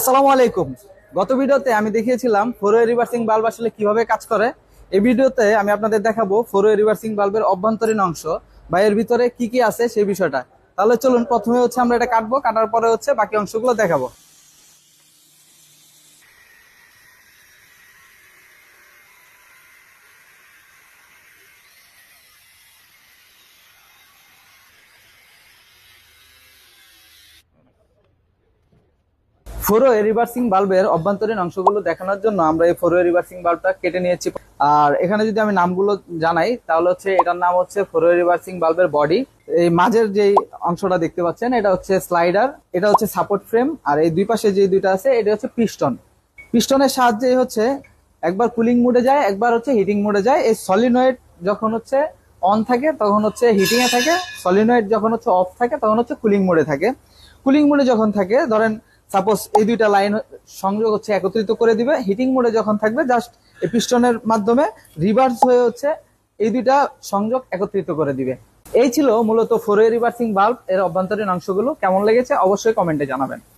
আসসালামু আলাইকুম। গত ভিডিওতে আমি দেখিয়েছিলাম ফোর ওয়ে রিভার্সিং বাল্ব আসলে কিভাবে কাজ করে। এই ভিডিওতে আমি আপনাদের দেখাবো ফোর ওয়ে রিভার্সিং বাল্বের অভ্যন্তরীণ অংশ বা এর ভিতরে কি কি আছে সেই বিষয়টা। তাহলে চলুন প্রথমে আমরা এটা কাটবো, কাটার পরে বাকি অংশগুলো দেখাবো। ফোর ওয়ে রিভার্সিং বাল্বের অভ্যন্তরীণ অংশগুলো দেখানোর জন্য আমরা এই ফোর ওয়ে রিভার্সিং বাল্বটা কেটে নিয়েছি। আর এখানে যদি আমি নামগুলো জানাই তাহলে এটার নাম হচ্ছে ফোর ওয়ে রিভার্সিং বাল্বের বডি। এই মাঝের যে অংশটা দেখতে পাচ্ছেন এটা হচ্ছে স্লাইডার, এটা হচ্ছে সাপোর্ট ফ্রেম, আর এই দুই পাশে যে দুইটা আছে এটা হচ্ছে পিস্টন। পিস্টনের সাহায্যে একবার কুলিং মোডে যায়, একবার হিটিং মোডে যায়। এই সলিনয়েড যখন অন থাকে তখন হিটিং এ থাকে, সলিনয়েড যখন অফ থাকে তখন কুলিং মোডে থাকে। কুলিং মোডে যখন থাকে, ধরেন সাপোজ এই দুইটা লাইন সংযোগ একত্রিত করে দিবে। হিটিং মোডে যখন থাকবে জাস্ট এই পিস্টনের মাধ্যমে রিভার্স হয়ে এই দুইটা সংযোগ একত্রিত করে দিবে। এই ছিল মূলত ফোর ওয়ে রিভার্সিং বাল্ব এর অভ্যন্তরীণ অংশগুলো। কেমন লেগেছে অবশ্যই কমেন্টে জানাবেন।